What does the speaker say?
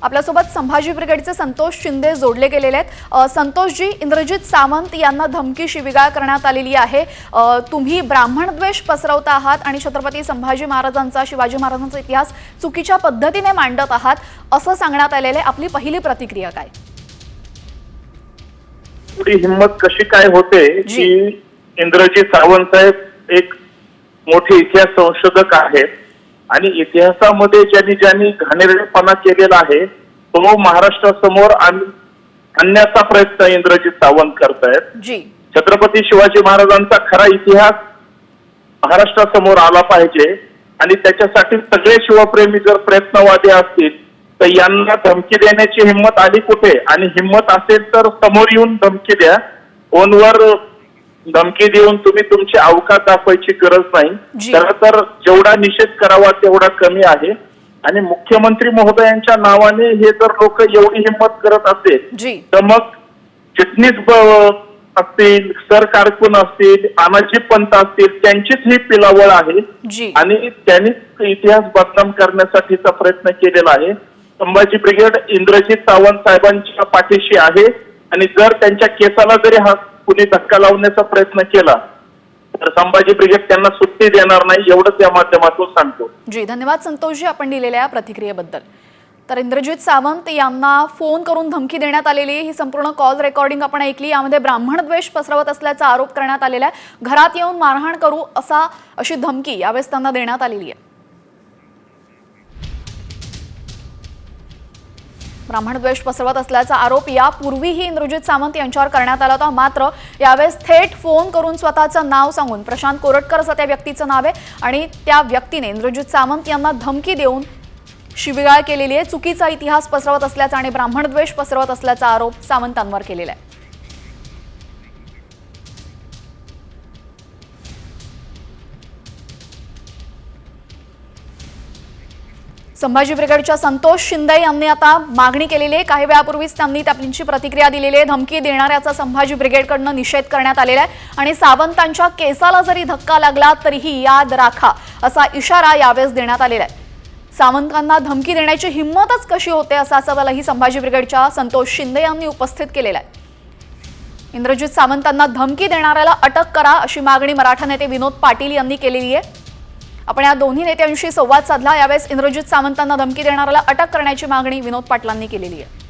आपल्यासोबत संभाजी ब्रिगेडचे संतोष शिंदे जोडले गेलेले आहेत। संतोषजी, इंद्रजित सावंत यांना धमकी शिवीगाळ करण्यात आलेली आहे। तुम्ही ब्राह्मणद्वेष पसरवता आहात आणि छत्रपती संभाजी महाराजांचा, शिवाजी महाराजांचा इतिहास चुकीच्या पद्धतीने मांडत आहात असं सांगण्यात आलेले। आपली पहिली प्रतिक्रिया काय? थोडी हिम्मत कशी काय होते की इंद्रजित सावंत साहेब एक मोठे इतिहास संशोधक आहेत आणि इतिहासामध्ये ज्यांनी घाणेरडेपणा केलेला आहे तो महाराष्ट्रासमोर आणण्याचा प्रयत्न इंद्रजित सावंत करतायत। छत्रपती शिवाजी महाराजांचा खरा इतिहास महाराष्ट्रासमोर आला पाहिजे आणि त्याच्यासाठी सगळे शिवप्रेमी जर प्रयत्नवादी असतील तर यांना धमकी देण्याची हिंमत आली कुठे? आणि हिंमत असेल तर समोर येऊन धमकी द्या। फोनवर धमकी देऊन तुम्ही तुमची अवकात दाखवायची गरज नाही। तर जेवढा निषेध करावा तेवढा कमी आहे आणि मुख्यमंत्री महोदयांच्या नावाने हे जर लोक एवढी हिंमत करत असेल तर मग चिटणीस असतील, सर कारकून असतील, तानाजी पंत असतील, त्यांचीच ही पिलावळ आहे आणि त्यांनीच इतिहास बदनाम करण्यासाठीचा प्रयत्न केलेला आहे। संभाजी ब्रिगेड इंद्रजित सावंत साहेबांच्या पाठीशी आहे आणि जर त्यांच्या केसाला जरी हा कुणी धक्का लावण्याचा प्रयत्न केला तर संभाजी ब्रिगेड त्यांना सुट्टी देणार नाही, एवढंच या माध्यमातून सांगतो। धन्यवाद संतोषजी आपण दिलेल्या प्रतिक्रियेबद्दल। तर इंद्रजित सावंत यांना फोन करून धमकी देण्यात आलेली ही संपूर्ण कॉल रेकॉर्डिंग आपण ऐकली। यामध्ये ब्राह्मणद्वेष पसरवत असल्याचा आरोप करण्यात आलेला आहे। घरात येऊन मारहाण करू अशी धमकी यावेळेस त्यांना देण्यात आलेली आहे। ब्राह्मणद्वेष पसरवत असल्याचा आरोप यापूर्वीही इंद्रजित सावंत यांच्यावर करण्यात आला होता, मात्र यावेळेस थेट फोन करून स्वतःचं नाव सांगून प्रशांत कोरटकर असं त्या व्यक्तीचं नाव आहे आणि त्या व्यक्तीने इंद्रजित सावंत यांना धमकी देऊन शिवीगाळ केलेली आहे। चुकीचा इतिहास पसरवत असल्याचा आणि ब्राह्मणद्वेष पसरवत असल्याचा आरोप सावंतांवर केलेला आहे। संभाजी ब्रिगेडच्या संतोष शिंदे यांनी आता मागणी केलेली आहे। काही वेळापूर्वीच त्यांनी त्यांची प्रतिक्रिया दिलेली आहे। धमकी देणाऱ्याचा संभाजी ब्रिगेडकडून निषेध करण्यात आलेला आहे आणि सावंतांच्या केसाला जरी धक्का लागला तरीही याद राखा असा इशारा यावेळेस देण्यात आलेला आहे। सावंतांना धमकी देण्याची हिंमतच कशी होते असा सवालही संभाजी ब्रिगेडच्या संतोष शिंदे यांनी उपस्थित केलेला आहे। इंद्रजित सावंतांना धमकी देणाऱ्याला अटक करा अशी मागणी मराठा नेते विनोद पाटील यांनी केलेली आहे। आपण या दोन्ही नेत्यांशी संवाद साधला। यावेळेस इंद्रजित सावंतांना धमकी देणाऱ्याला अटक करण्याची मागणी विनोद पाटलांनी केलेली आहे।